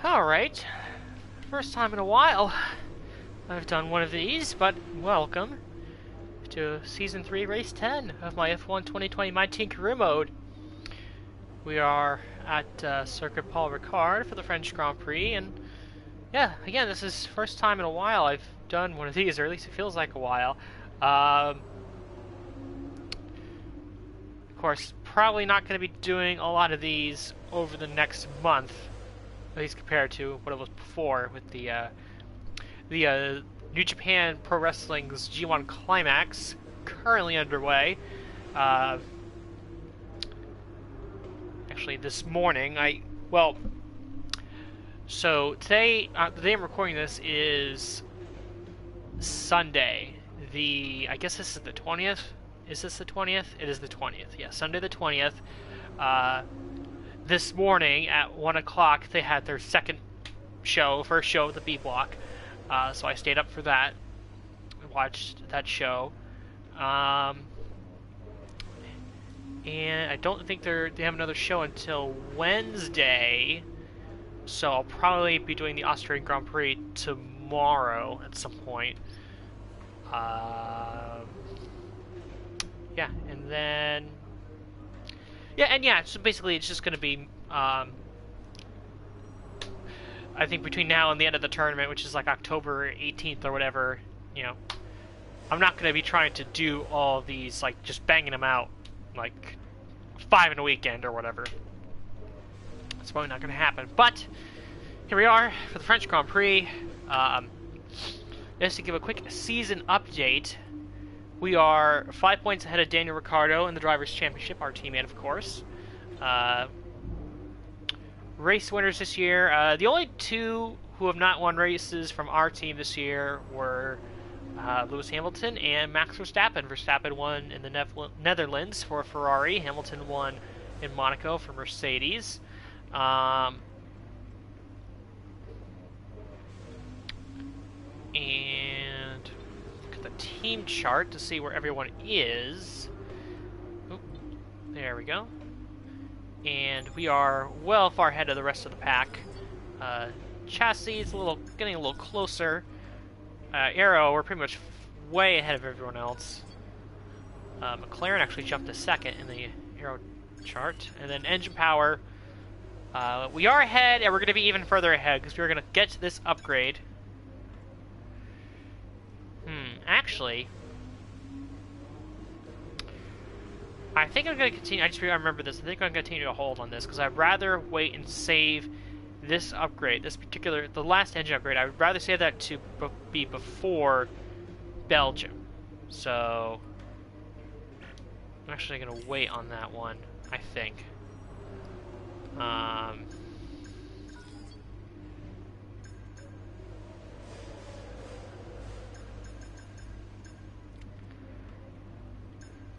Alright, first time in a while I've done one of these, but welcome to Season 3, Race 10 of my F1 2020 My Team Career Mode. We are at Circuit Paul Ricard for the French Grand Prix, and yeah, again, this is first time in a while I've done one of these, or at least it feels like a while. Of course, probably not going to be doing a lot of these over the next month, at least compared to what it was before with the New Japan Pro Wrestling's G1 Climax currently underway. Actually, this morning, so today, the day I'm recording this is Sunday. I guess this is the 20th? Is this the 20th? It is the 20th, yeah, Sunday the 20th. This morning at 1 o'clock, they had their first show of the B block. So I stayed up for that, watched that show. And I don't think they have another show until Wednesday. So I'll probably be doing the Austrian Grand Prix tomorrow at some point. Yeah, and then... so basically it's just going to be... I think between now and the end of the tournament, which is like October 18th or whatever, I'm not going to be trying to do all of these, like, just banging them out, like, 5 in a weekend or whatever. That's probably not going to happen. But, here we are for the French Grand Prix. Just to give a quick season update, we are 5 points ahead of Daniel Ricciardo in the Drivers' Championship, our teammate, of course. Race winners this year. The only two who have not won races from our team this year were Lewis Hamilton and Max Verstappen. Verstappen won in the Netherlands for Ferrari. Hamilton won in Monaco for Mercedes. And look at the team chart to see where everyone is. Oop, there we go. And we are well far ahead of the rest of the pack. Chassis is getting a little closer. Aero, we're pretty much way ahead of everyone else. McLaren actually jumped to second in the Aero chart. And then engine power, we are ahead, and we're going to be even further ahead because we're going to get this upgrade. Actually, I think I'm going to continue. I just remember this. I think I'm going to continue to hold on this because I'd rather wait and save this upgrade, the last engine upgrade. I would rather save that to be before Belgium. So I'm actually going to wait on that one, I think.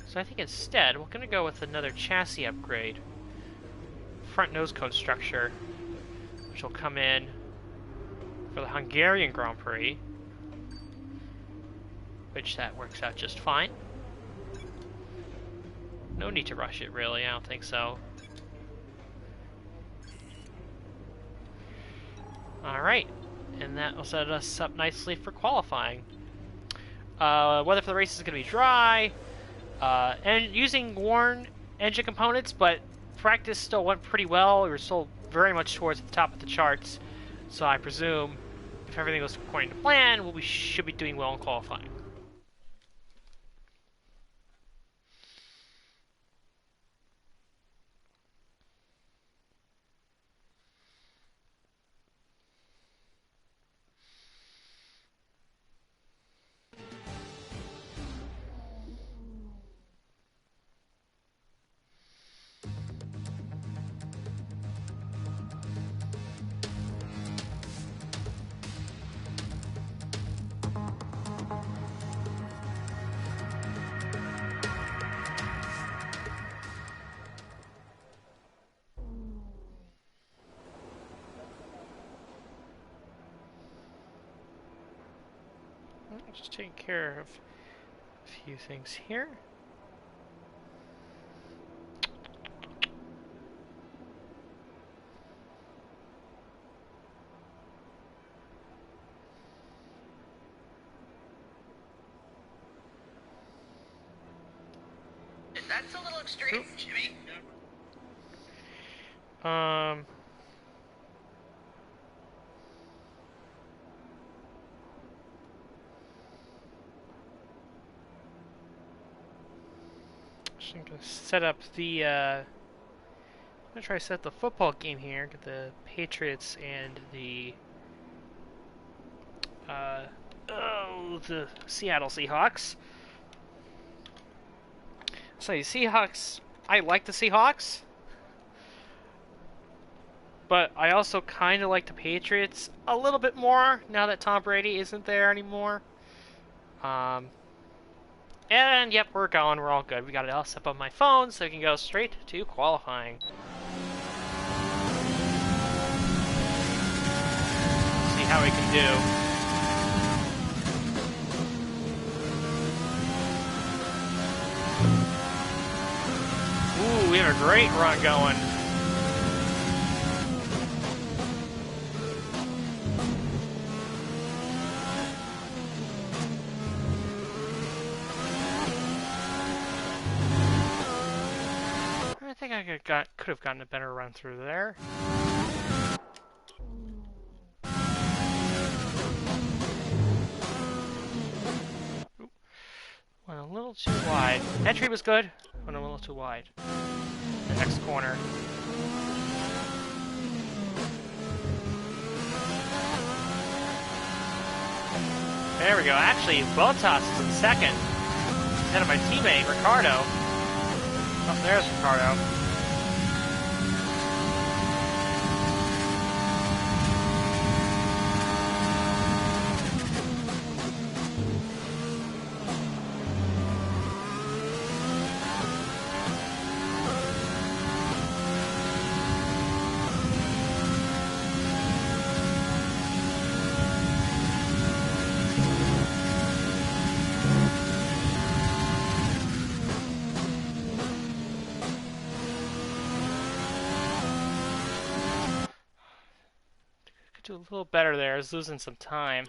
So I think instead, we're going to go with another chassis upgrade. Front nose cone structure, which will come in for the Hungarian Grand Prix, which that works out just fine. No need to rush it, really. I don't think so. Alright, and that will set us up nicely for qualifying. Weather for the race is going to be dry. And using worn engine components, but practice still went pretty well. We were still very much towards the top of the charts, so I presume if everything goes according to plan, we should be doing well in qualifying. Just taking care of a few things here. That's a little extreme, Jimmy. I'm gonna set up the, I'm gonna try to set the football game here. Get the Patriots and the, the Seattle Seahawks. So the Seahawks, I like the Seahawks, but I also kind of like the Patriots a little bit more now that Tom Brady isn't there anymore. And yep, we're going. We're all good. We got it all set up on my phone, so we can go straight to qualifying. See how we can do. Ooh, we have a great run going. I think I could have gotten a better run through there. Ooh. Went a little too wide. Entry was good. Went a little too wide. The next corner. There we go. Actually, Bottas is in second. Ahead of my teammate, Ricardo. Oh, there's Ricardo. Do a little better there. I was losing some time.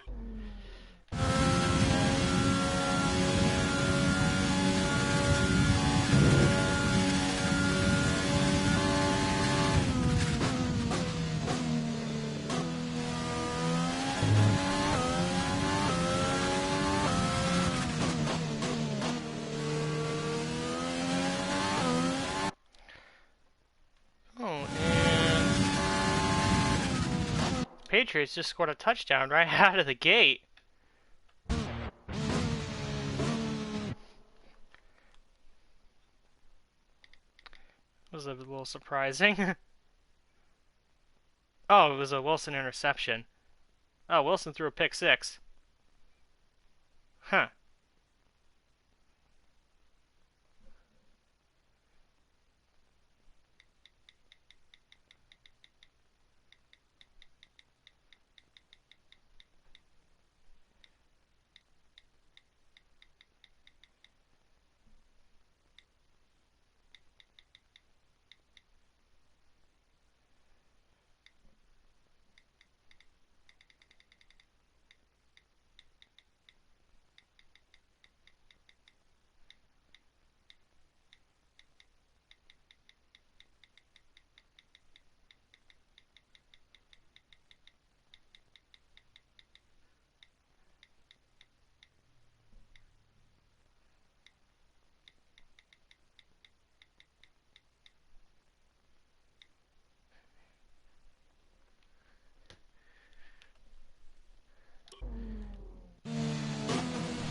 Patriots just scored a touchdown right out of the gate. Was a little surprising. Oh, it was a Wilson interception. Oh, Wilson threw a pick six. Huh.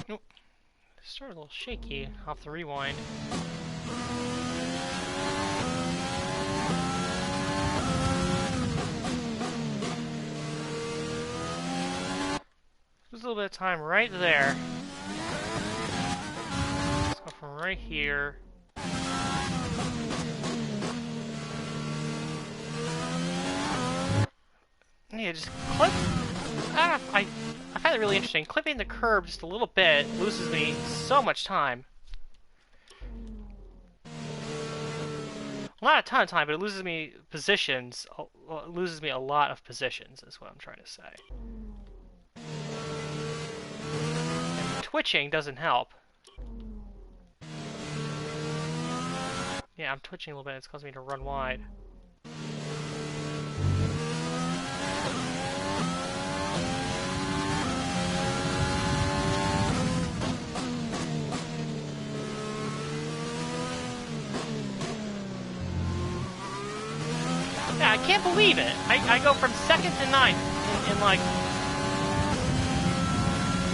Nope. Started a little shaky off the rewind. There's a little bit of time right there. Let's go from right here. Yeah, just clip. I find it really interesting. Clipping the curb just a little bit loses me so much time. Well, not a ton of time, but it loses me positions. It loses me a lot of positions, is what I'm trying to say. And twitching doesn't help. Yeah, I'm twitching a little bit. It's causing me to run wide. Yeah, I can't believe it. I go from 2nd to 9th in like...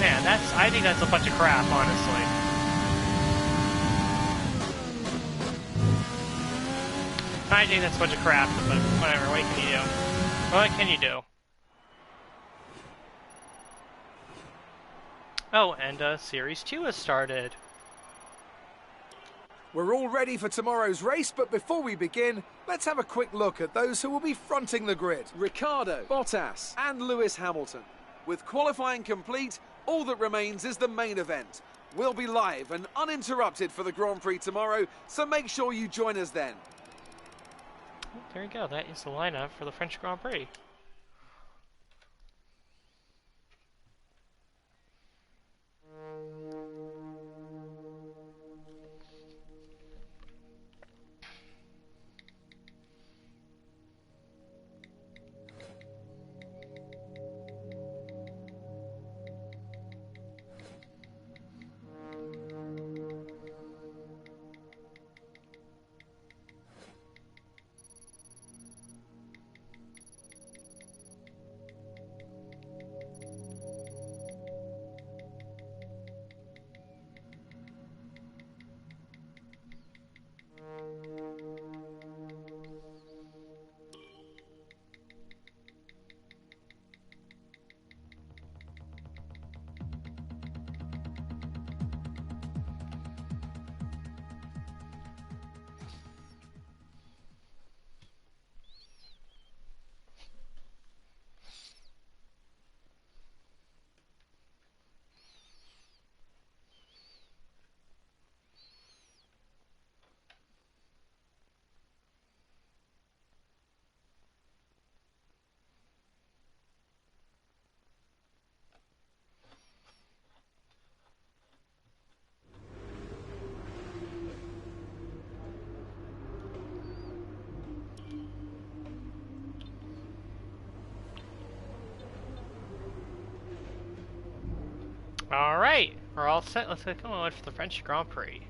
Man, I think that's a bunch of crap, honestly. I think that's a bunch of crap, but whatever, what can you do? What can you do? Oh, and Series 2 has started. We're all ready for tomorrow's race, but before we begin, let's have a quick look at those who will be fronting the grid. Ricciardo, Bottas and Lewis Hamilton. With qualifying complete, all that remains is the main event. We'll be live and uninterrupted for the Grand Prix tomorrow, so make sure you join us then. There you go, that is the lineup for the French Grand Prix. Alright, we're all set. Let's get going for the French Grand Prix.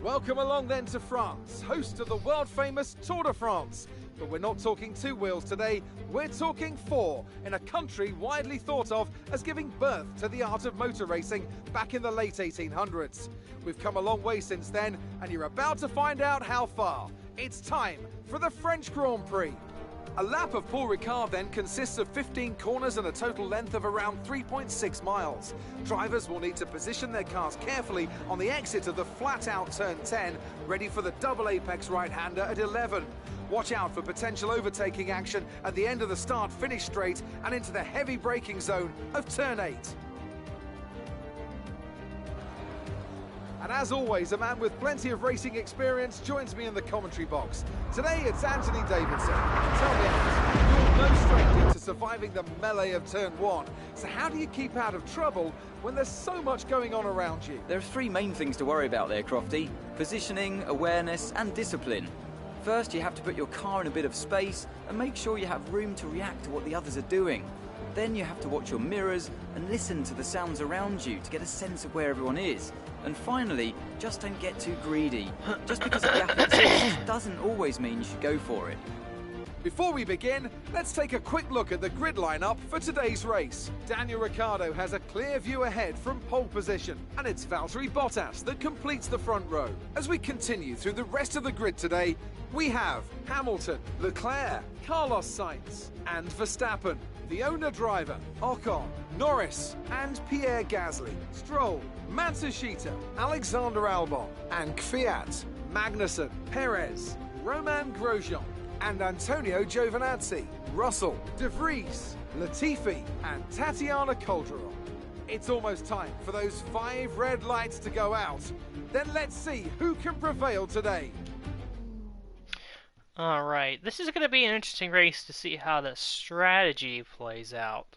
Welcome along then to France, host of the world-famous Tour de France. But we're not talking two wheels today, we're talking four, in a country widely thought of as giving birth to the art of motor racing back in the late 1800s. We've come a long way since then, and you're about to find out how far. It's time for the French Grand Prix. A lap of Paul Ricard then consists of 15 corners and a total length of around 3.6 miles. Drivers will need to position their cars carefully on the exit of the flat-out turn 10, ready for the double apex right-hander at 11. Watch out for potential overtaking action at the end of the start-finish straight and into the heavy braking zone of turn 8. And as always, a man with plenty of racing experience joins me in the commentary box. Today it's Anthony Davidson. Tell me, Ant, you're no stranger to surviving the melee of turn 1. So how do you keep out of trouble when there's so much going on around you? There are three main things to worry about there, Crofty. Positioning, awareness and discipline. First, you have to put your car in a bit of space and make sure you have room to react to what the others are doing. Then you have to watch your mirrors and listen to the sounds around you to get a sense of where everyone is. And finally, just don't get too greedy. Just because a gap exists doesn't always mean you should go for it. Before we begin, let's take a quick look at the grid lineup for today's race. Daniel Ricciardo has a clear view ahead from pole position, and it's Valtteri Bottas that completes the front row. As we continue through the rest of the grid today, we have Hamilton, Leclerc, Carlos Sainz, and Verstappen. The owner driver, Ocon, Norris, and Pierre Gasly. Stroll, Matsushita, Alexander Albon, and Kvyat, Magnussen, Perez, Romain Grosjean, and Antonio Giovinazzi, Russell, De Vries, Latifi, and Tatiana Calderon. It's almost time for those 5 red lights to go out. Then let's see who can prevail today. Alright, this is going to be an interesting race to see how the strategy plays out.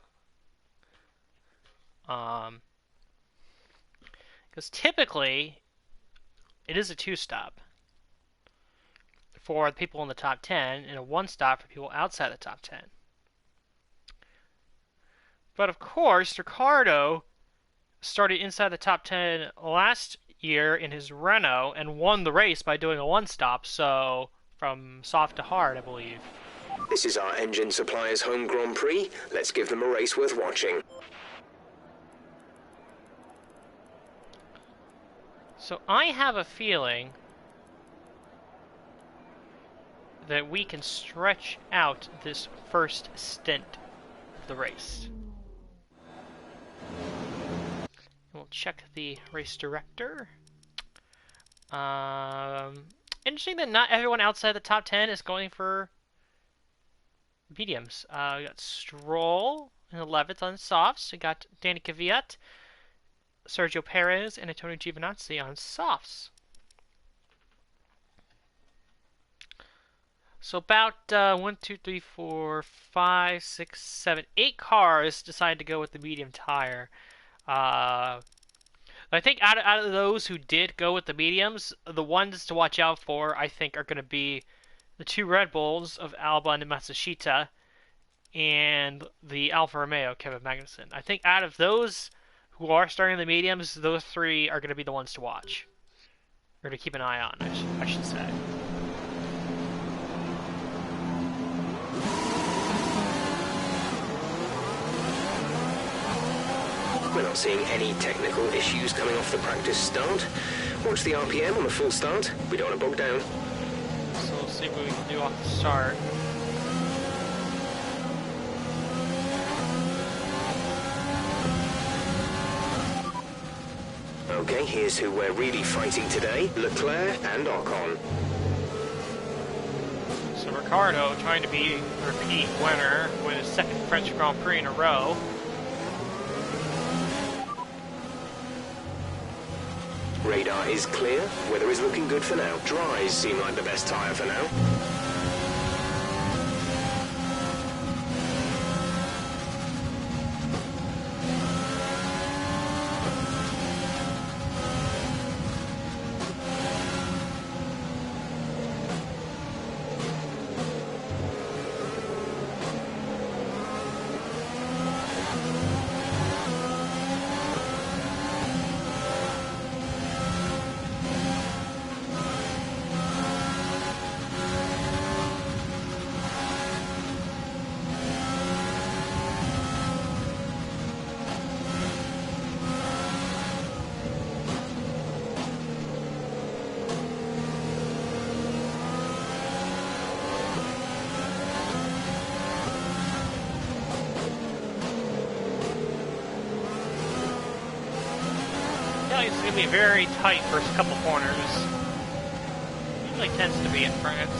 Because typically, it is a 2-stop for the people in the top 10 and a 1-stop for people outside the top 10. But of course, Ricardo started inside the top 10 last year in his Renault and won the race by doing a 1-stop, so from soft to hard, I believe. This is our engine supplier's home Grand Prix. Let's give them a race worth watching. So I have a feeling that we can stretch out this first stint of the race. We'll check the race director. Interesting that not everyone outside the top 10 is going for mediums. We got Stroll in 11th on softs. We got Danny Kvyat, Sergio Perez, and Antonio Giovinazzi on softs. So about 1, 2, 3, 4, 5, 6, 7, 8 cars decided to go with the medium tire. I think out of those who did go with the mediums, the ones to watch out for, I think, are going to be the 2 Red Bulls of Albon and Matsushita and the Alfa Romeo, Kevin Magnussen. I think out of those who are starting the mediums, those 3 are going to be the ones to watch. Or to keep an eye on, I should say. We're not seeing any technical issues coming off the practice start. Watch the RPM on the full start. We don't want to bog down. So we'll see what we can do off the start. Okay, here's who we're really fighting today. Leclerc and Ocon. So Ricardo trying to be a repeat winner with his 2nd French Grand Prix in a row. Radar is clear. Weather is looking good for now. Dries seem like the best tyre for now. It's going to be a very tight first couple corners. Usually tends to be in France.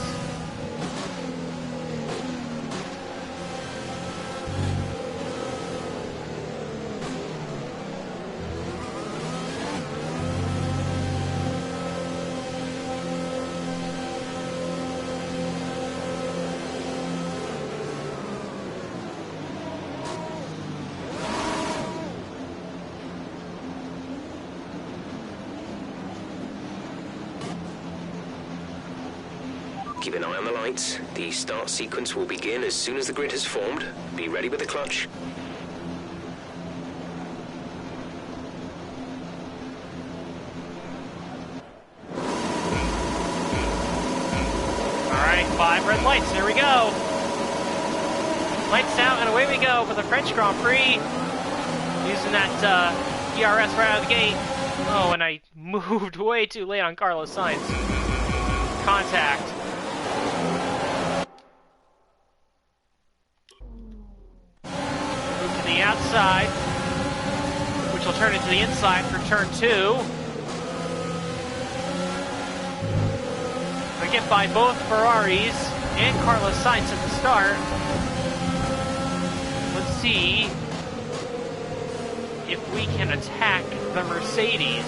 Keep an eye on the lights. The start sequence will begin as soon as the grid has formed. Be ready with the clutch. Alright, 5 red lights, there we go. Lights out and away we go for the French Grand Prix. Using that ERS right out of the gate. Oh, and I moved way too late on Carlos Sainz. Contact. Move to the outside, which will turn into the inside for turn 2. We get by both Ferraris and Carlos Sainz at the start. Let's see if we can attack the Mercedes.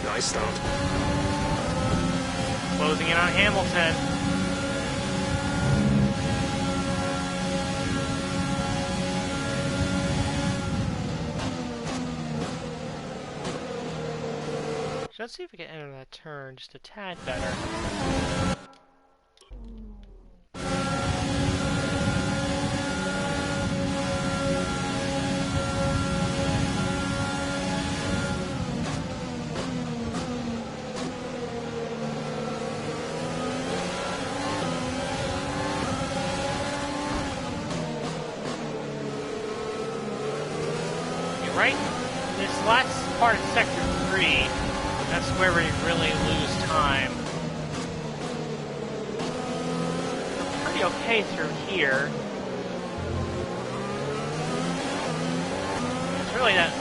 Nice start. Closing in on Hamilton. Let's see if we can enter that turn just a tad better. Right? This last part of Sector 3, that's where we really lose time. We're pretty okay through here. It's really that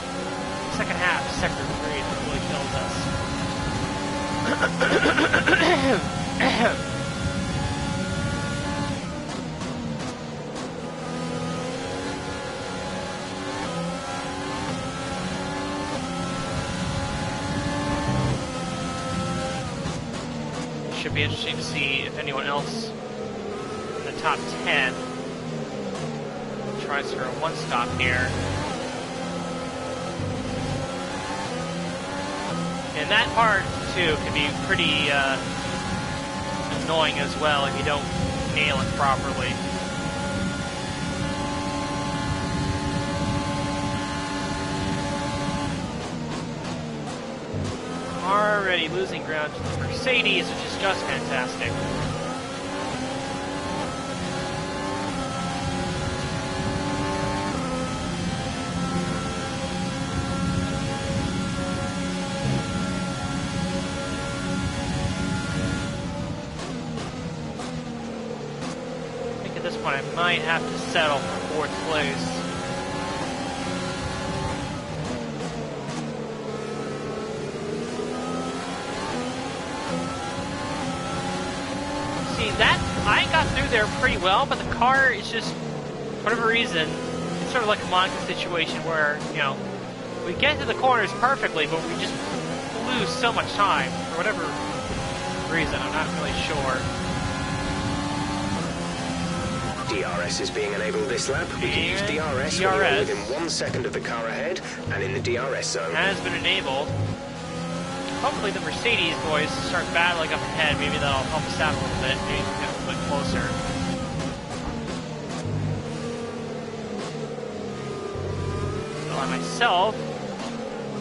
second half of Sector 3 that really kills us. Should be interesting to see if anyone else in the top 10 tries for a one-stop here. And that part, too, can be pretty annoying as well if you don't nail it properly. Already losing ground to the Mercedes, which is just fantastic. I think at this point I might have to settle for fourth place. That I got through there pretty well, but the car is just, for whatever reason, it's sort of like a Monica situation where, you know, we get to the corners perfectly, but we just lose so much time for whatever reason. I'm not really sure. DRS is being enabled this lap. We can use DRS when you're within 1 second of the car ahead and in the DRS zone. Has been enabled. Hopefully the Mercedes boys start battling up ahead. Maybe that'll help us out a little bit. Maybe get a little bit closer. So I myself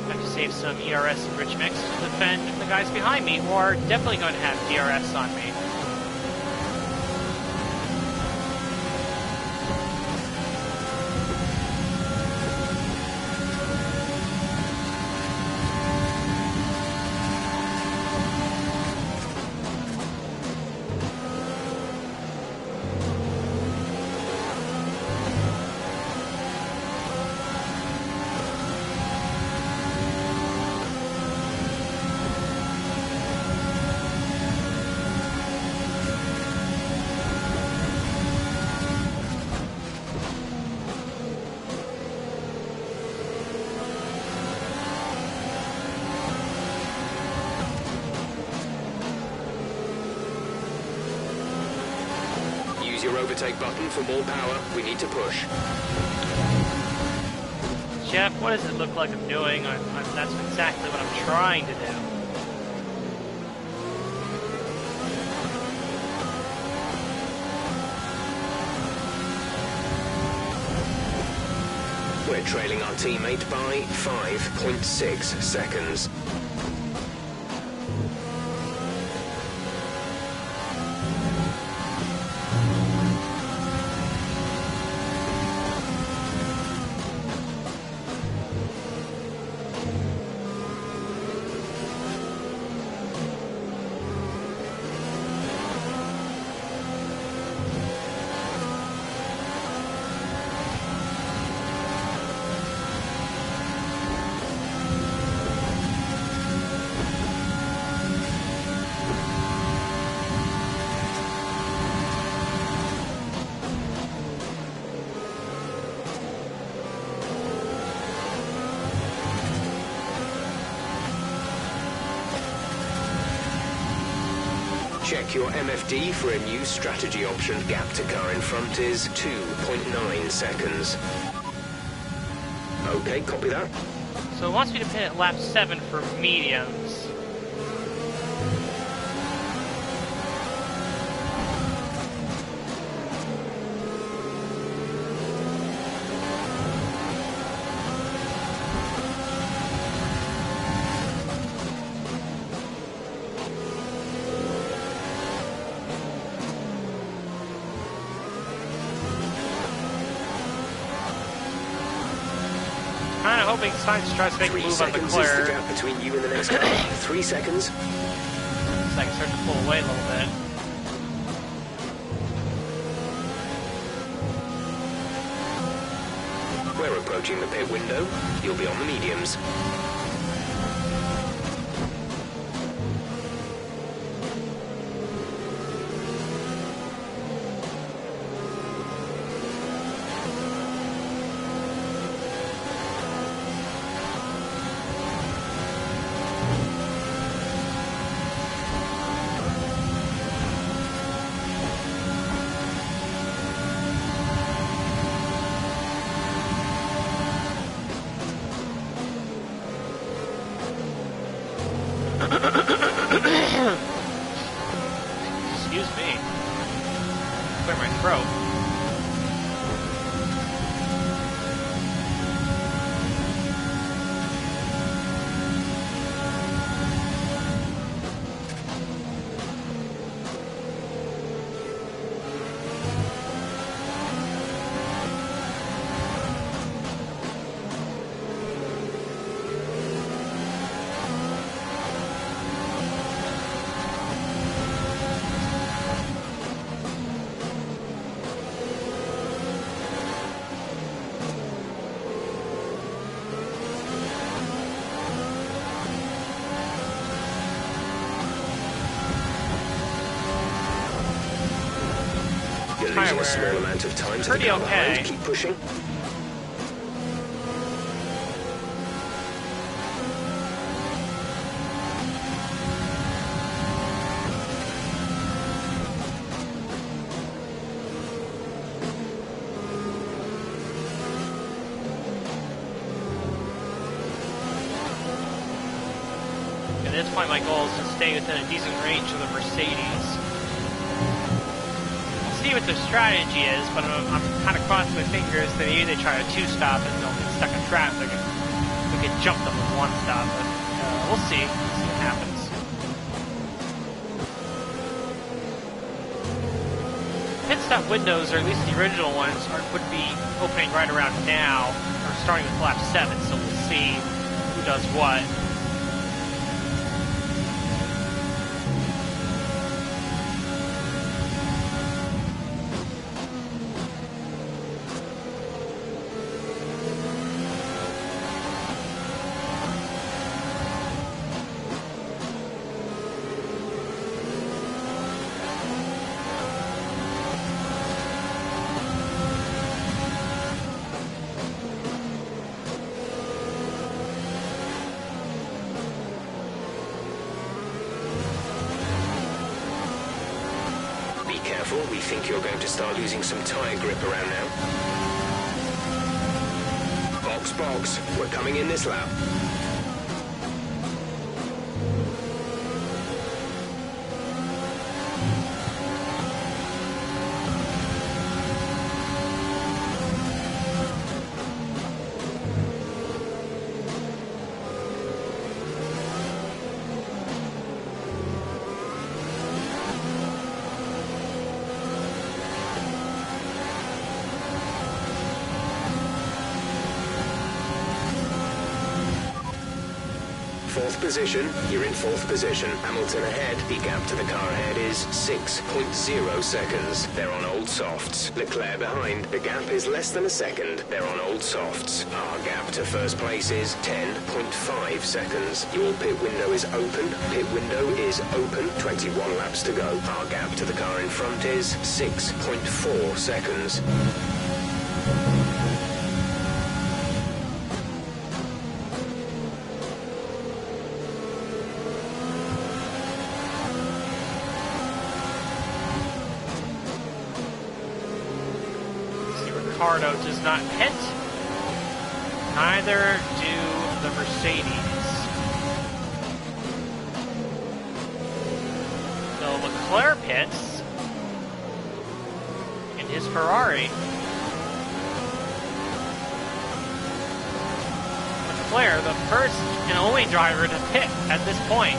have to save some ERS and rich mix to defend the guys behind me who are definitely going to have DRS on me. Your overtake button for more power. We need to push. Jeff, what does it look like I'm doing? That's exactly what I'm trying to do. We're trailing our teammate by 5.6 seconds. Check your MFD for a new strategy option. Gap to car in front is 2.9 seconds. Okay, copy that. So it wants me to pin at lap 7 for mediums. Kind of hoping Science tries to make a 3 move on seconds Leclerc. is the gap between you and the next car. 3 seconds. So I can start to pull away a little bit. We're approaching the pit window. You'll be on the mediums. Excuse me. Clear my throat. You're losing a small amount of time to the Pretty car behind. okay. Keep pushing. At this point, my goal is to stay within a decent range of the Mercedes. We'll see what their strategy is, but I'm kind of crossing my fingers that maybe they try a 2-stop and they'll get stuck in traffic and we could jump them with 1 stop. But we'll see. We'll see what happens. Pit stop windows, or at least the original ones, would be opening right around now, or starting with lap 7, so we'll see who does what. We think you're going to start losing some tyre grip around now. Box, box. We're coming in this lap. Fourth position, you're in 4th position. Hamilton ahead, the gap to the car ahead is 6.0 seconds. They're on old softs. Leclerc behind, the gap is less than a second. They're on old softs. Our gap to first place is 10.5 seconds. Your pit window is open. Pit window is open. 21 laps to go. Our gap to the car in front is 6.4 seconds. Ricciardo does not pit. Neither do the Mercedes. So Leclerc pits in his Ferrari. Leclerc, the first and only driver to pit at this point.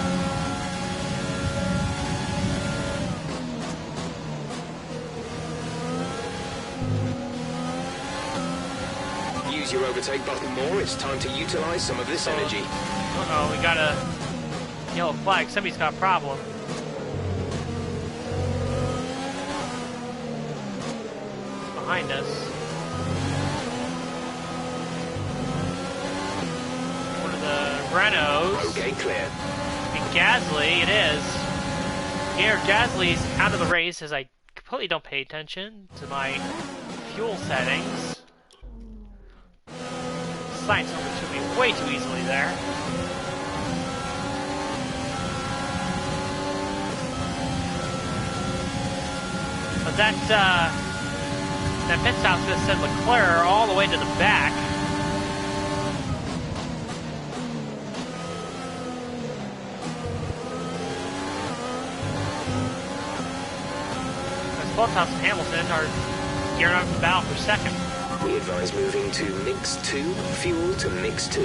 Use your overtake button more. It's time to utilize some of this energy. Uh-oh, we got a yellow flag. Somebody's got a problem. Behind us. One of the Renaults. Okay, clear. And Gasly, it is. Here, Gasly's out of the race as I completely don't pay attention to my fuel settings. Science overtook me way too easily there. But that pit stop's gonna send Leclerc all the way to the back. As Bottas and Hamilton are gearing up the battle for second. We advise moving to mix 2, fuel to mix 2.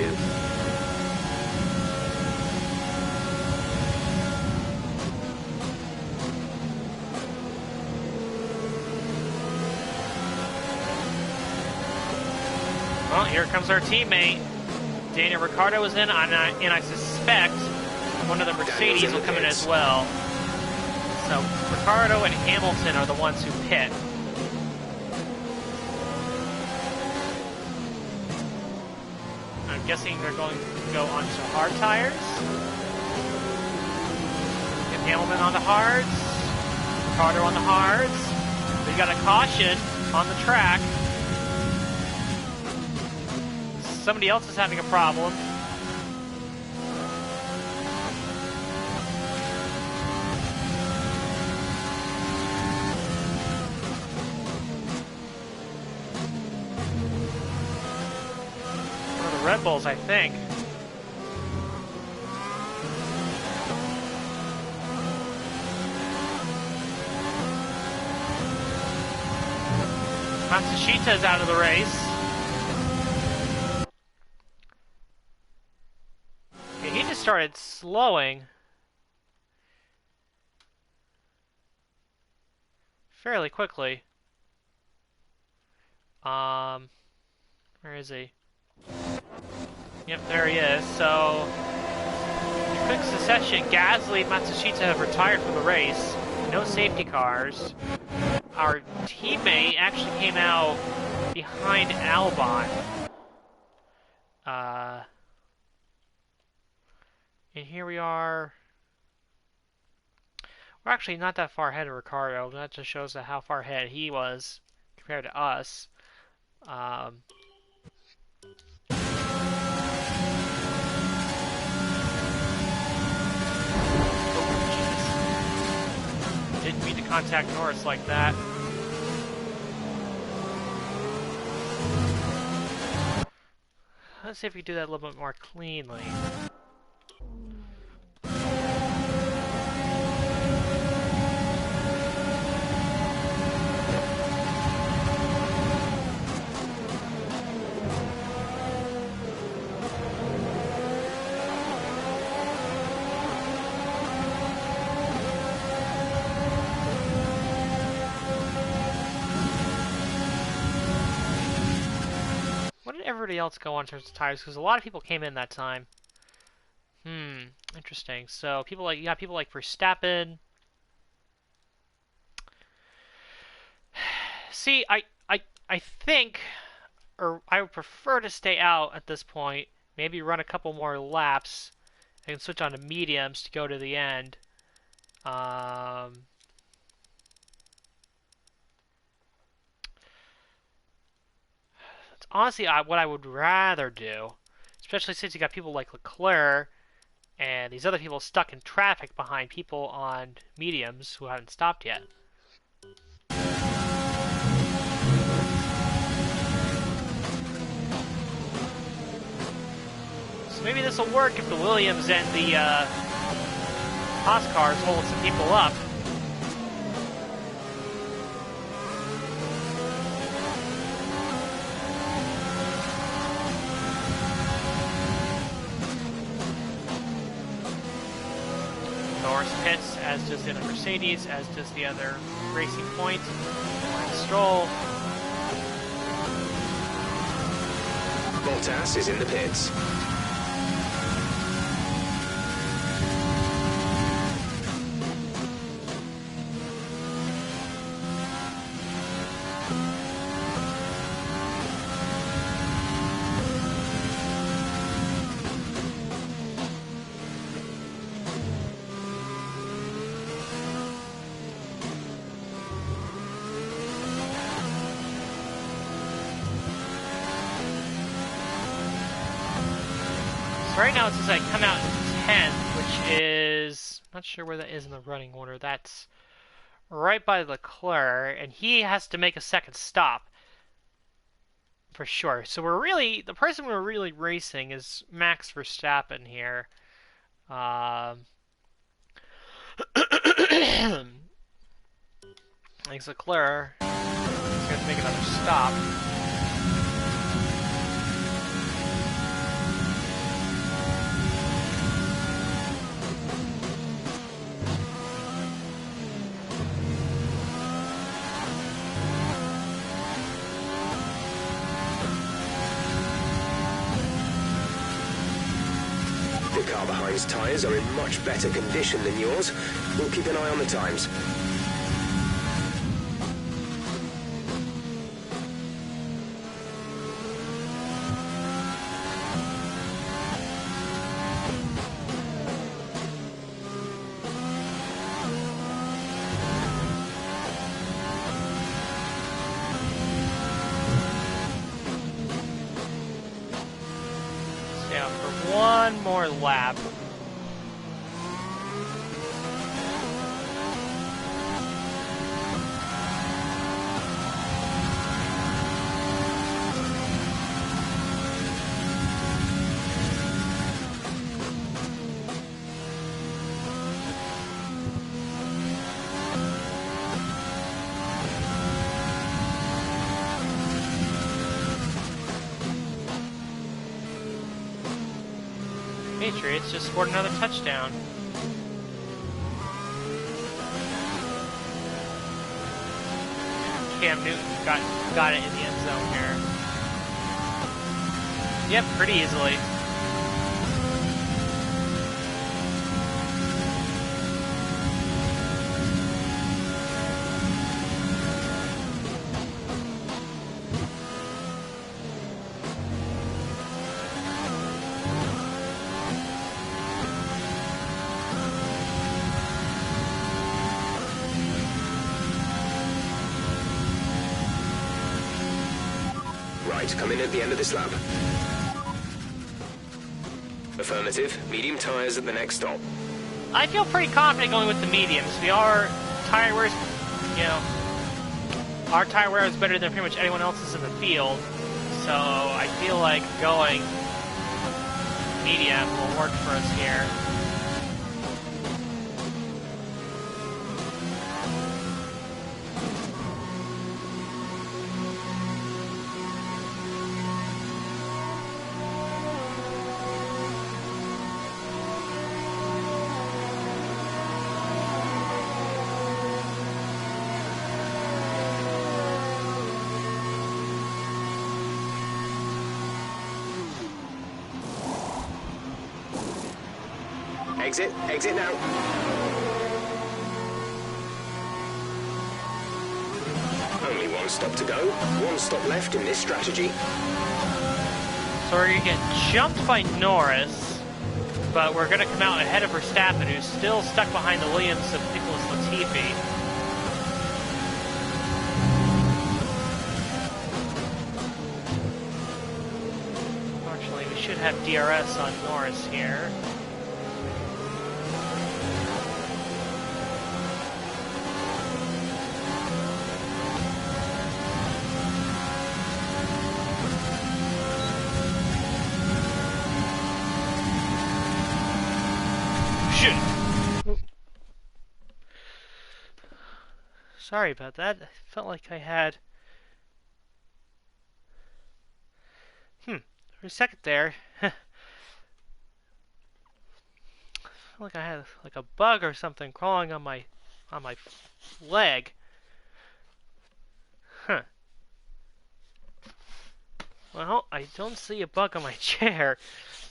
Well, here comes our teammate. Daniel Ricciardo is in, and I suspect one of the Mercedes will come in as well. So Ricciardo and Hamilton are the ones who pit. I'm guessing they're going to go on to hard tires. Get Hamilton on the hards. Ricciardo on the hards. We got a caution on the track. Somebody else is having a problem. One of the Red Bulls, I think. Matsushita's out of the race. He just started slowing fairly quickly. Where is he? Yep, there he is. So, in quick succession, Gasly and Matsushita have retired from the race. No safety cars. Our teammate actually came out behind Albon. And here we are. We're actually not that far ahead of Ricciardo. That just shows how far ahead he was compared to us. Oh, jeez. Didn't mean to contact Norris like that. Let's see if we can do that a little bit more cleanly. What did everybody else go on in terms of tires? Because a lot of people came in that time. Interesting. So people like, you got people like Verstappen. See, I think, or I would prefer to stay out at this point. Maybe run a couple more laps. I can switch on to mediums to go to the end. Honestly, what I would rather do, especially since you got people like Leclerc and these other people stuck in traffic behind people on mediums who haven't stopped yet. So maybe this will work if the Williams and the Haas cars hold some people up. Norris pits, as does the other Mercedes, as does the other Racing Point. Stroll. Bottas is in the pits. So right now it says I come out in 10th, which is... I'm not sure where that is in the running order. That's right by Leclerc, and he has to make a second stop. For sure. So we're really... The person we're really racing is Max Verstappen here. Thanks, Leclerc. He's going to make another stop. The car behind's tyres are in much better condition than yours. We'll keep an eye on the times. Stay out for one more lap. Patriots just scored another touchdown. Cam Newton got it in the end zone here. Yep, pretty easily. Right, come in at the end of this lap. Affirmative. Medium tyres at the next stop. I feel pretty confident going with the mediums. Our tire wear is, our tire wear is better than pretty much anyone else's in the field. So I feel like going medium will work for us here. Exit now. Only one stop to go. One stop left in this strategy. So we're going to get jumped by Norris, but we're going to come out ahead of Verstappen, who's still stuck behind the Williams of Nicholas Latifi. Fortunately, we should have DRS on Norris here. shit! Sorry about that. I felt like I had... For a second there, I felt like I had like a bug or something crawling on my leg. Huh. Well, I don't see a bug on my chair.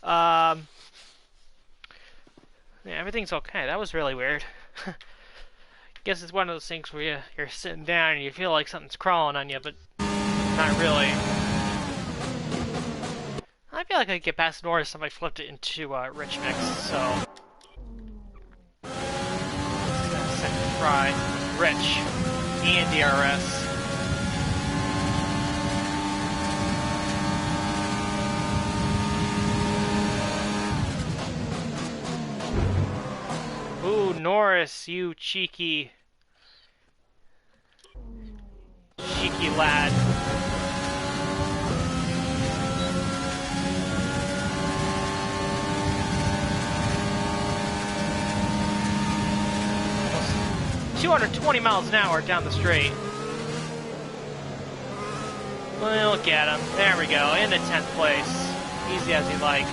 Yeah, everything's okay. That was really weird. Guess it's one of those things where you're sitting down and you feel like something's crawling on you, but not really. I feel like I could get past Norris if I flipped it into Rich Mix, so... Second try. Rich. And DRS. Ooh, Norris, you cheeky lad. Almost 220 miles an hour down the straight. We'll get him. There we go, in the 10th place. Easy as you like.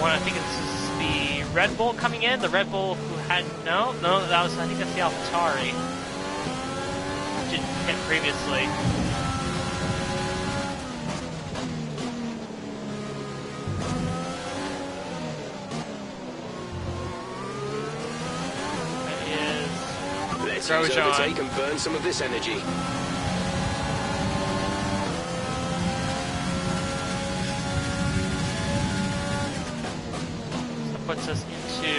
I think this is the Red Bull coming in. The Red Bull who had no, that was, I think that's the AlphaTauri. Didn't hit previously. That is Let's use overtake and burn some of this energy. Puts us into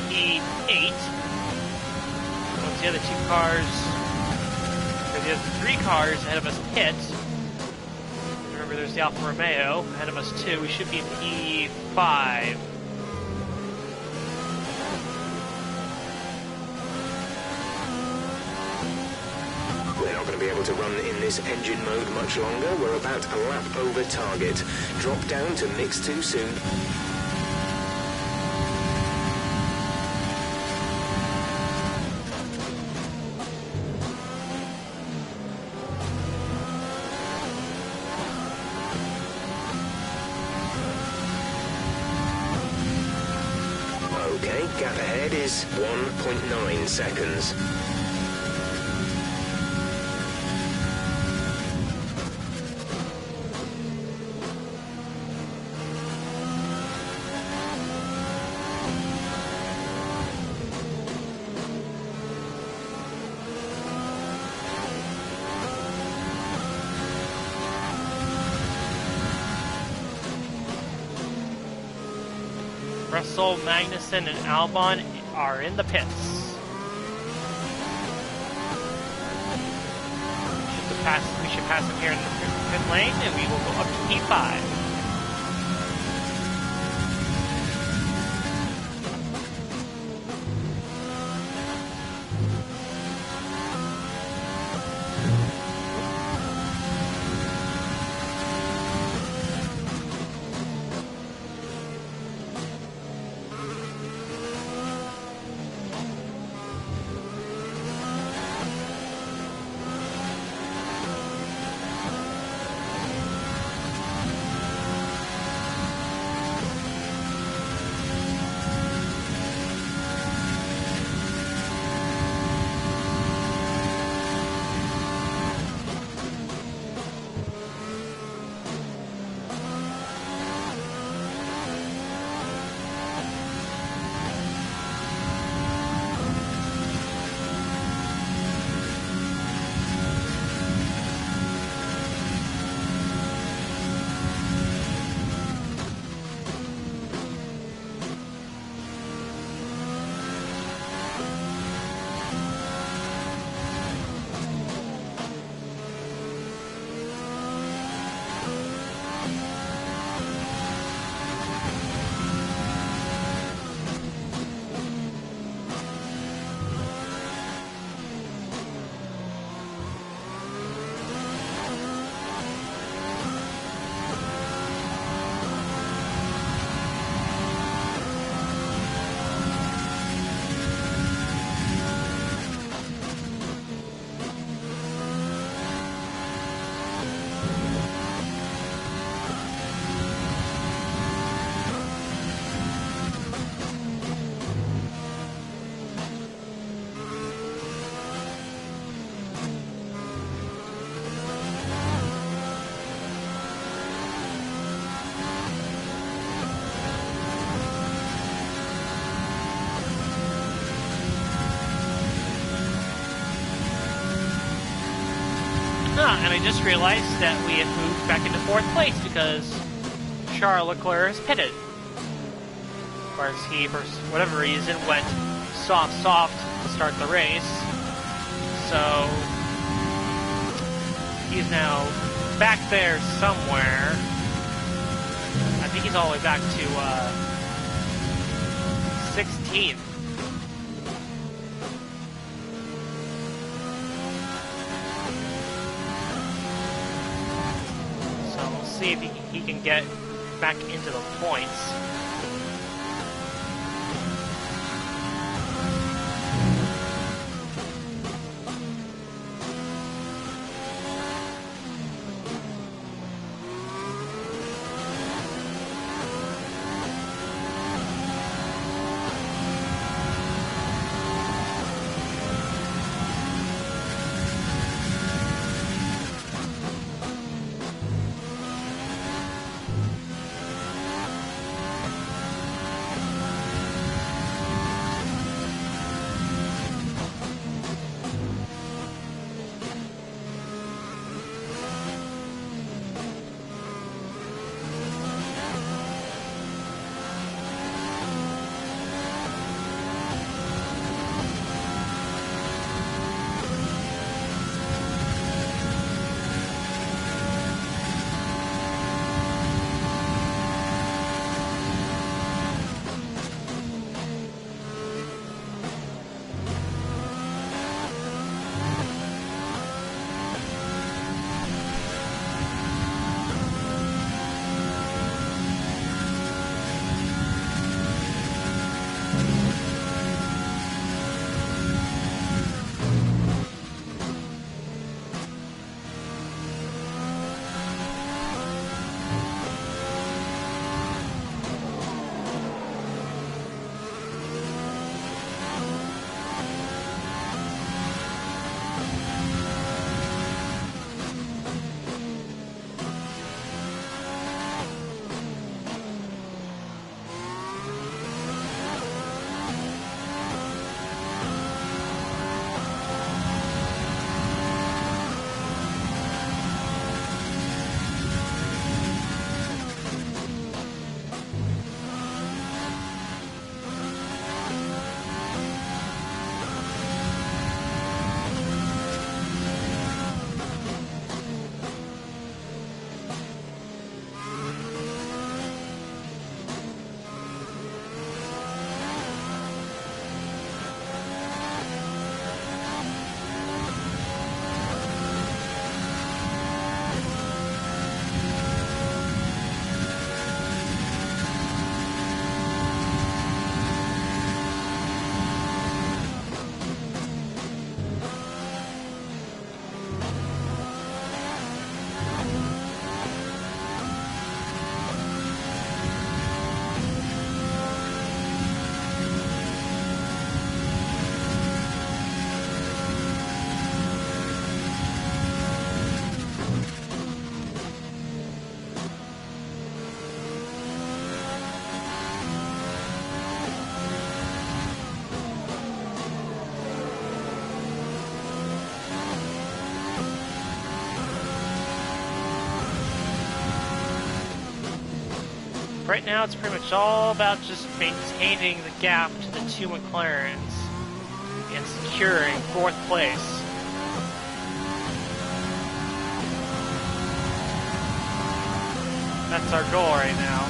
P8. Once the other two cars, or the other three cars ahead of us pit. Remember, there's the Alfa Romeo ahead of us too. We should be in P5. We're not going to be able to run in this engine mode much longer. We're about a lap over target. Drop down to mix too soon. Okay, gap ahead is 1.9 seconds. Russell, Magnussen, and Albon are in the pits. We should pass them here in the pit lane, and we will go up to P5. I just realized that we have moved back into 4th place because Charles Leclerc is pitted. Of course, he, for whatever reason, went soft to start the race. So, he's now back there somewhere. I think he's all the way back to 16th. So we'll see if he can get back into the points. Right now, it's pretty much all about just maintaining the gap to the 2 McLarens and securing 4th place. That's our goal right now.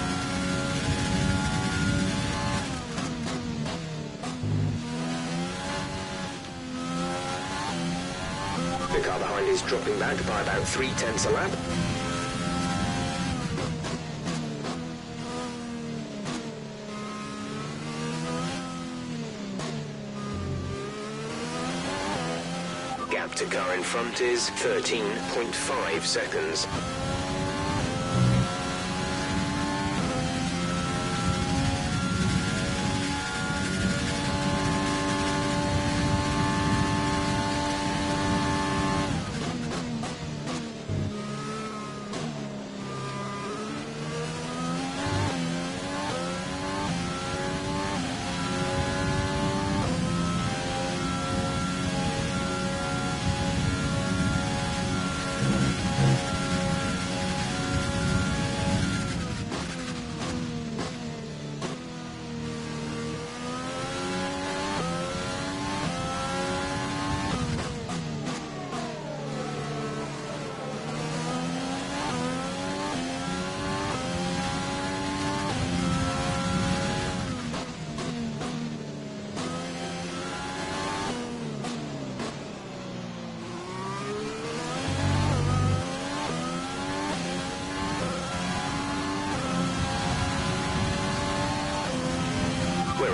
The car behind is dropping back by about 0.3 a lap. Gap to car in front is 13.5 seconds.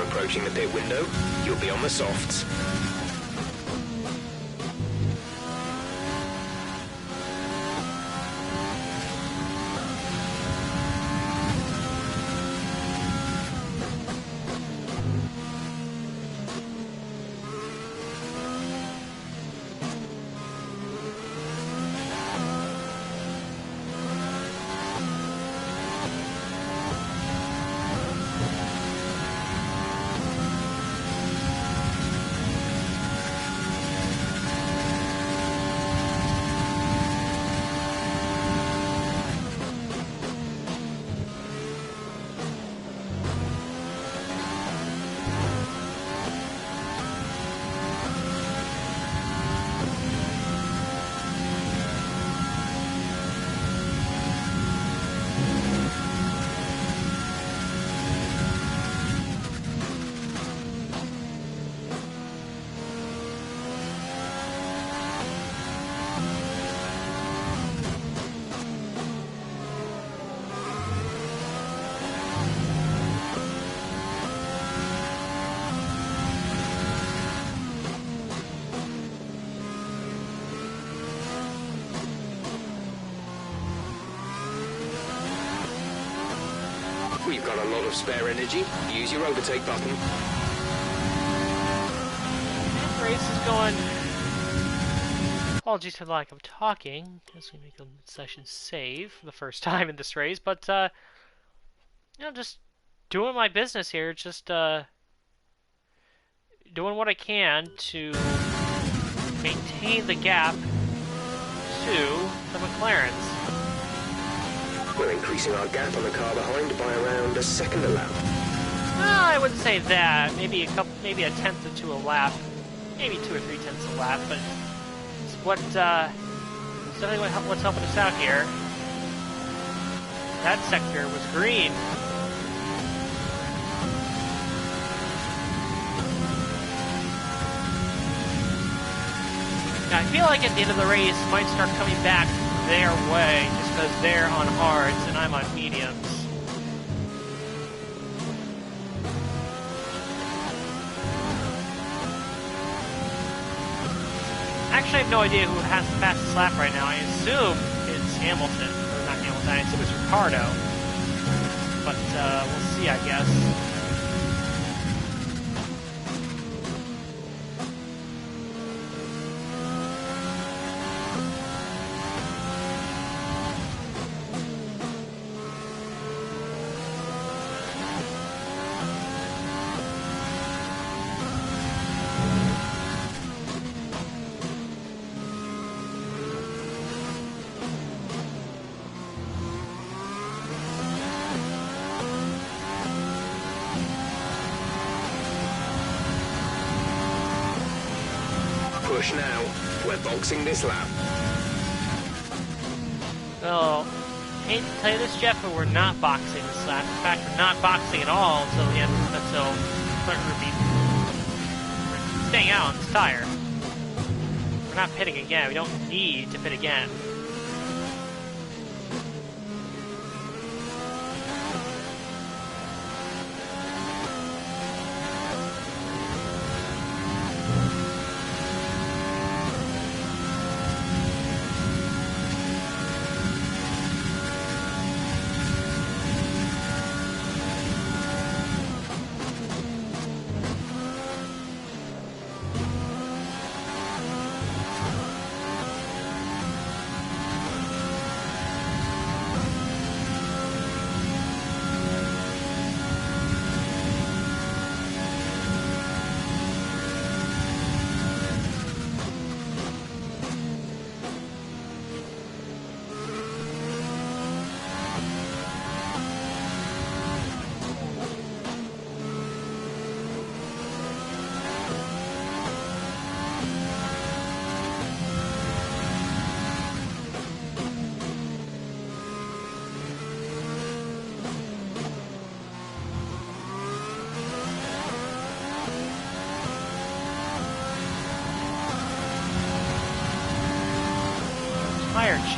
approaching the pit window, you'll be on the softs. We've got a lot of spare energy. Use your overtake button. And race is going. Apologies for the lack of talking. Just gonna make a session save for the first time in this race, but you know, just doing my business here. Just doing what I can to maintain the gap to the McLarens. We're increasing our gap on the car behind by around a second a lap. I wouldn't say that. Maybe a tenth or two a lap, maybe 2 or 3 tenths a lap. But it's what's helping us out here. That sector was green. Now, I feel like at the end of the race, might start coming back their way, just because they're on hards and I'm on mediums. Actually, I have no idea who has the fastest lap right now. I assume it's Hamilton, or not Hamilton, I assume it's Ricardo. But we'll see, I guess. Push now. We're boxing this lap. Well, I hate to tell you this, Jeff, but we're not boxing this lap. In fact, we're not boxing at all until the end, until we're staying out on this tire. We're not pitting again. We don't need to pit again.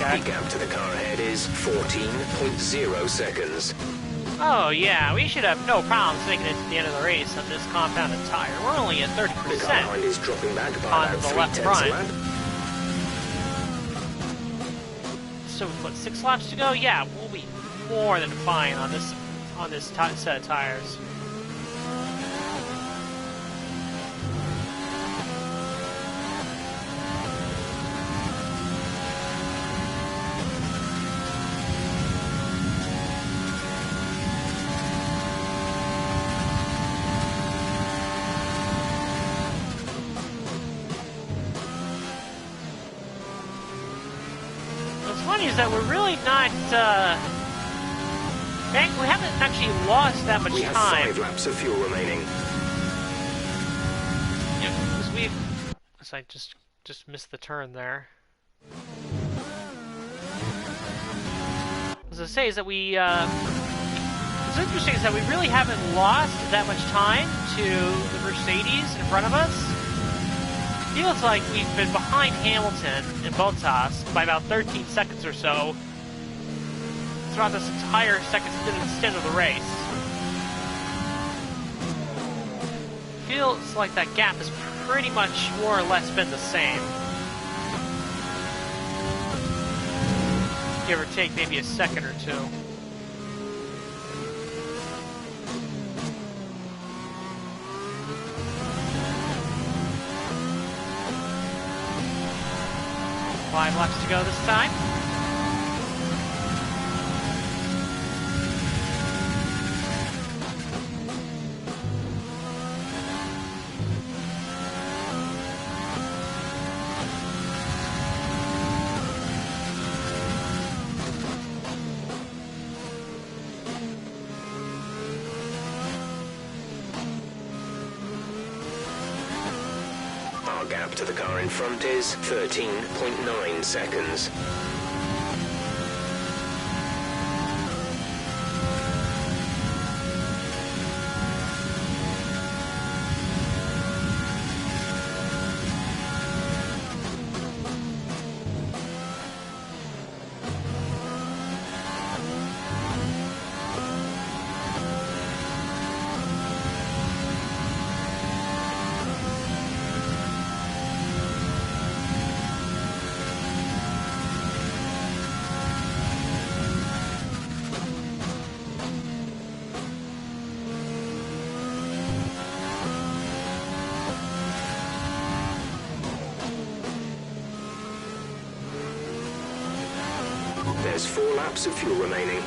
The gap to the car ahead is 14.0 seconds. Oh yeah, we should have no problems making it to the end of the race on this compounded tire. We're only at The car 30% behind is dropping back by on about the left 3/10 a front. lap. So what, 6 laps to go? Yeah, we'll be more than fine on this set of tires. What's funny is that we're really not, we haven't actually lost that much We have time. 5 laps of fuel remaining. Yeah, because we've... So I just missed the turn there. As I say, is that we, what's interesting is that we really haven't lost that much time to the Mercedes in front of us. Feels like we've been behind Hamilton and Bottas by about 13 seconds or so throughout this entire stint of the race. Feels like that gap has pretty much more or less been the same. Give or take maybe a second or two. Five laps to go this time. Our gap to the car in front is 13.9 seconds. There's 4 laps of fuel remaining.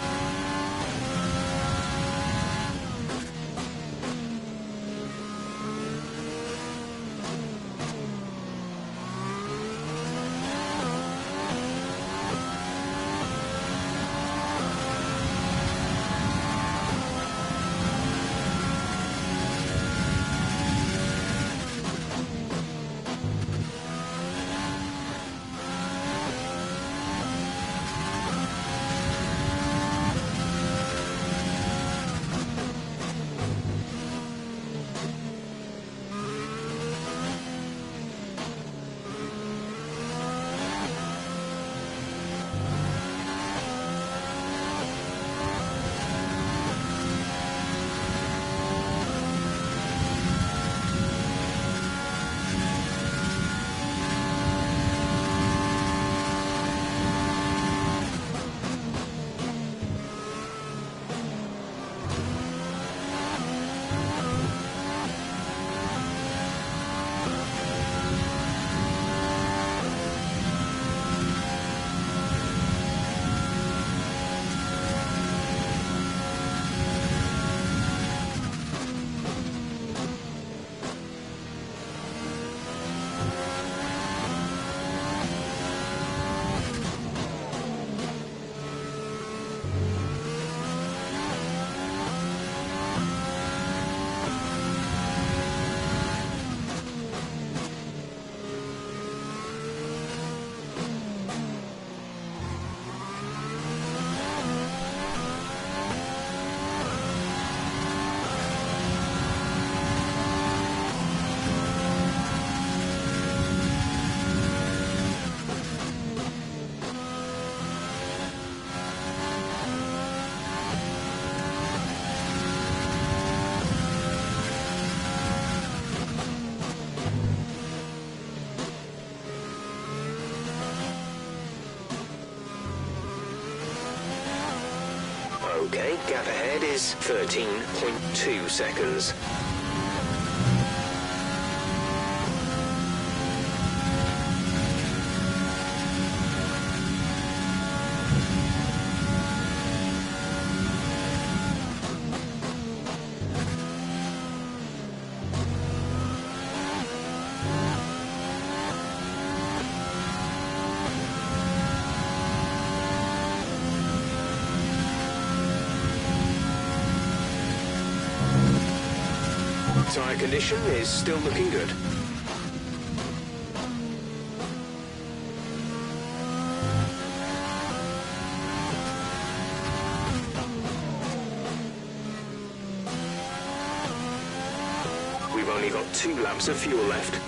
Okay, gap ahead is 13.2 seconds. Tyre condition is still looking good. We've only got 2 laps of fuel left.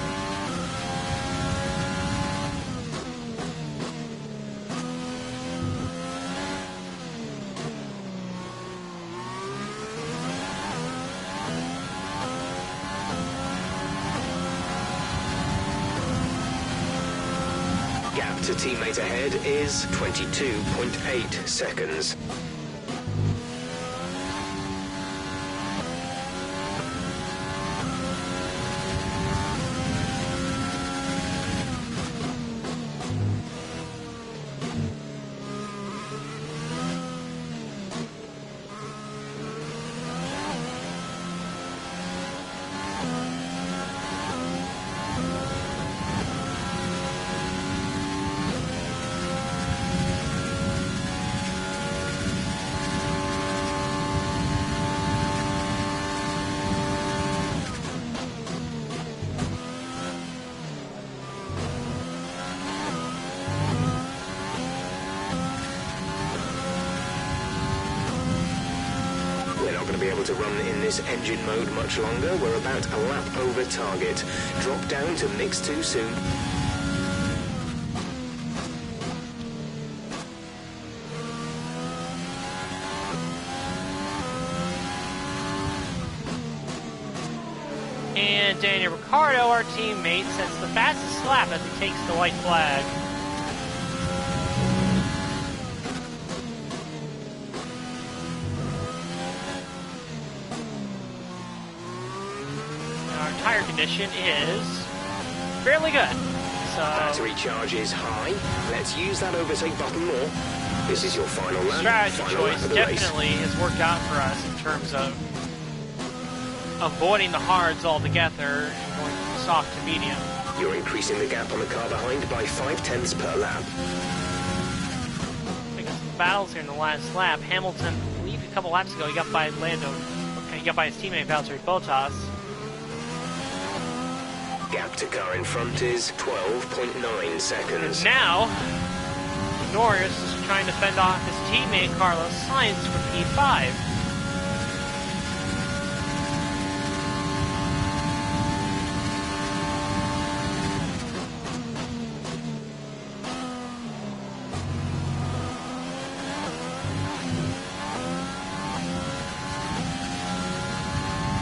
Gap to teammate ahead is 22.8 seconds. Going to be able to run in this engine mode much longer. We're about a lap over target. Drop down to mix 2 soon. And Daniel Ricciardo, our teammate, sets the fastest lap as he takes the white flag. Tire condition is fairly good. So battery charge is high. Let's use that overtake button more. This is your final lap. Strategy choice definitely has worked out for us in terms of avoiding the hards altogether and going from soft to medium. You're increasing the gap on the car behind by 0.5 per lap. We got some battles here in the last lap. Hamilton, I believe a couple laps ago, he got by his teammate Valtteri Bottas. Gap to car in front is 12.9 seconds. Now, Norris is trying to fend off his teammate Carlos Sainz for P5.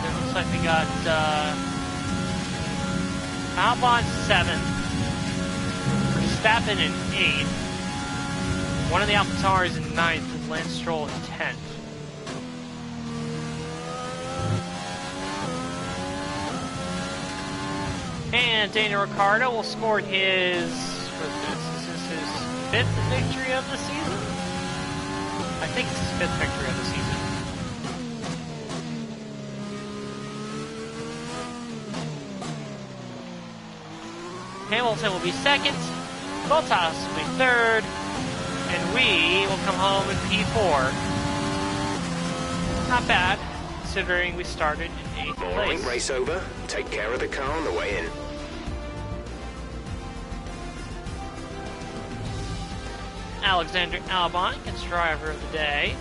It looks like we got Albon 7th, Verstappen in 8th, one of the AlphaTauris in 9th, with Lance Stroll in 10th. And Daniel Ricciardo will score his, this is his 5th victory of the season? I think it's his 5th victory of the season. Hamilton will be 2nd, Bottas will be 3rd, and we will come home in P4. Not bad, considering we started in 8th place. Morning, race over. Take care of the car on the way in. Alexander Albon gets driver of the day.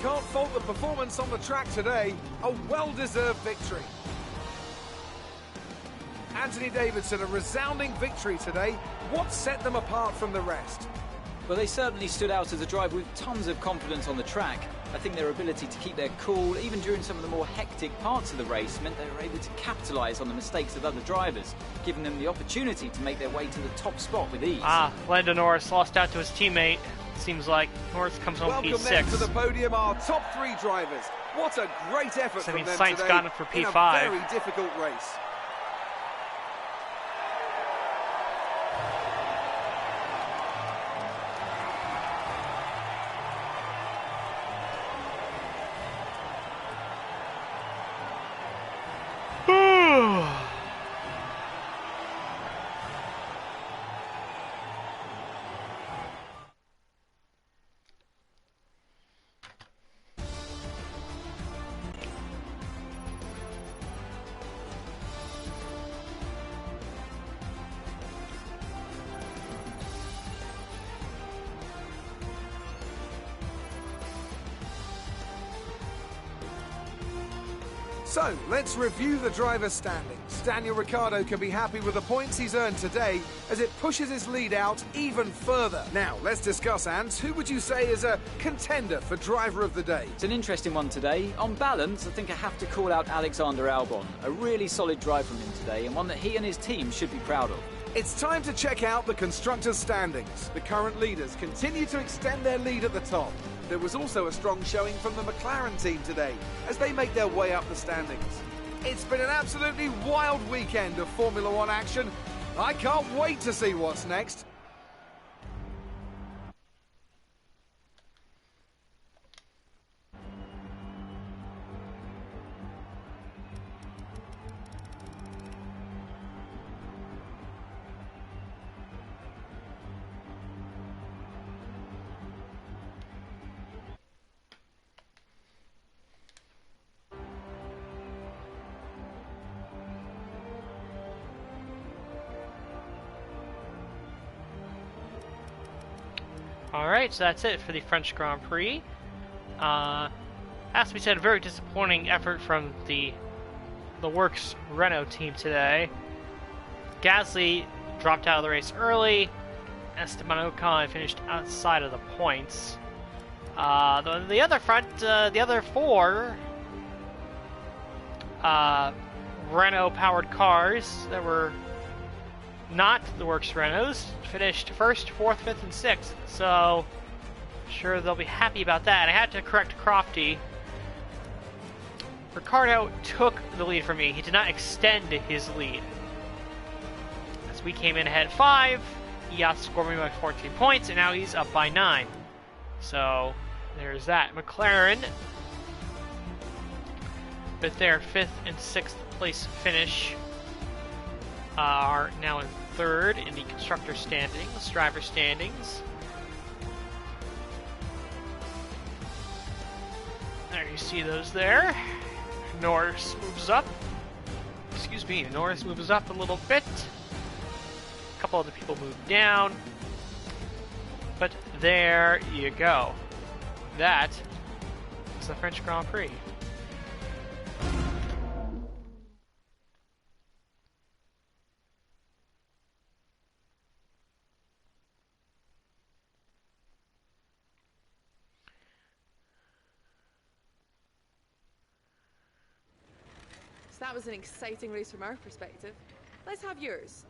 Can't fault the performance on the track today. A well-deserved victory. Anthony Davidson, a resounding victory today. What set them apart from the rest? Well, they certainly stood out as a driver with tons of confidence on the track. I think their ability to keep their cool, even during some of the more hectic parts of the race, meant they were able to capitalise on the mistakes of other drivers, giving them the opportunity to make their way to the top spot with ease. Lando Norris lost out to his teammate. Seems like Norris comes home Welcome P6. then to the podium, our top 3 drivers. What a great effort from them Sainz today got it for in a P5. very difficult race. So, let's review the driver's standings. Daniel Ricciardo can be happy with the points he's earned today as it pushes his lead out even further. Now, let's discuss, Ant. Who would you say is a contender for driver of the day? It's an interesting one today. On balance, I think I have to call out Alexander Albon. A really solid drive from him today, and one that he and his team should be proud of. It's time to check out the constructors' standings. The current leaders continue to extend their lead at the top. There was also a strong showing from the McLaren team today as they make their way up the standings. It's been an absolutely wild weekend of Formula One action. I can't wait to see what's next. Alright, so that's it for the French Grand Prix. Has to be said, a very disappointing effort from the Works Renault team today. Gasly dropped out of the race early. Esteban Ocon finished outside of the points. The other front, the other 4 Renault-powered cars that were not the Works Renaults finished 1st, 4th, 5th, and 6th. So, I'm sure they'll be happy about that. I had to correct Crofty. Ricciardo took the lead from me. He did not extend his lead. As we came in ahead 5, he outscored me by 14 points, and now he's up by 9. So, there's that. McLaren, with their 5th and 6th place finish, are now in 3rd in the constructor standings, driver standings. There you see those there. Norris moves up. Excuse me, Norris moves up a little bit. A couple other people move down. But there you go. That is the French Grand Prix. That was an exciting race from our perspective. Let's have yours.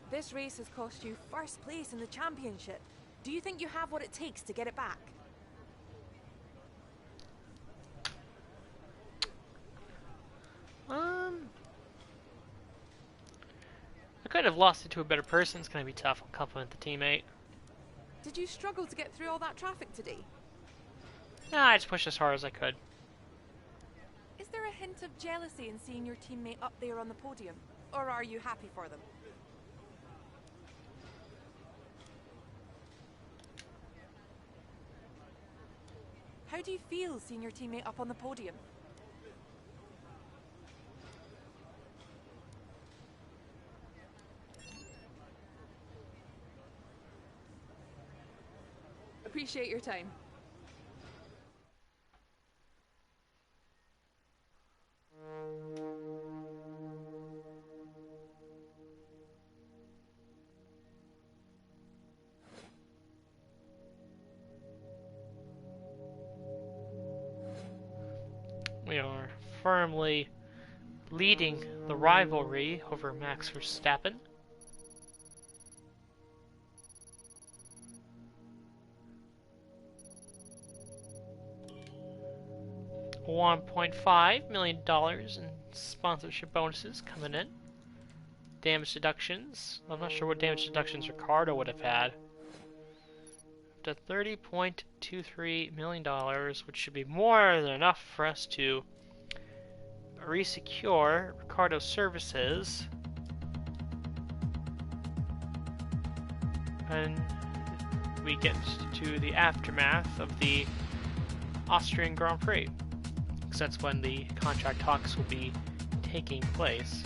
This race has cost you 1st place in the championship. Do you think you have what it takes to get it back? I could have lost it to a better person. It's going to be tough. I'll compliment the teammate. Did you struggle to get through all that traffic today? Nah, I just pushed as hard as I could. Is there a hint of jealousy in seeing your teammate up there on the podium? Or are you happy for them? How do you feel seeing your teammate up on the podium? Appreciate your time. We are firmly leading the rivalry over Max Verstappen. $1.5 million in sponsorship bonuses coming in. Damage deductions. I'm not sure what damage deductions Ricardo would have had. To $30.23 million, which should be more than enough for us to resecure Ricardo's services. And we get to the aftermath of the Austrian Grand Prix, because that's when the contract talks will be taking place.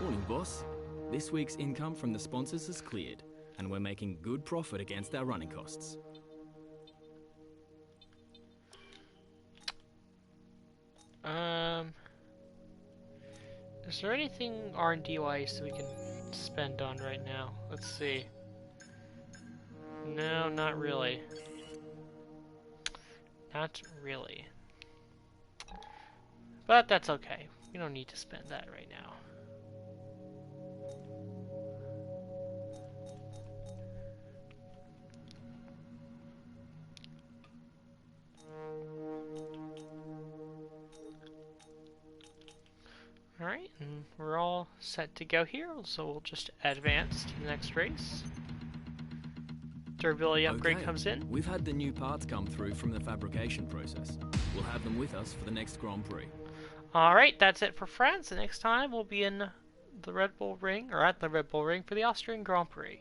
Morning, boss. This week's income from the sponsors has cleared, and we're making good profit against our running costs. Is there anything R&D-wise that we can spend on right now? Let's see. No, not really. Not really. But that's okay. We don't need to spend that right now. Alright, and we're all set to go here, so we'll just advance to the next race. Durability upgrade Okay, comes in. We've had the new parts come through from the fabrication process. We'll have them with us for the next Grand Prix. Alright, that's it for France. The next time we'll be in the Red Bull Ring, or at the Red Bull Ring for the Austrian Grand Prix.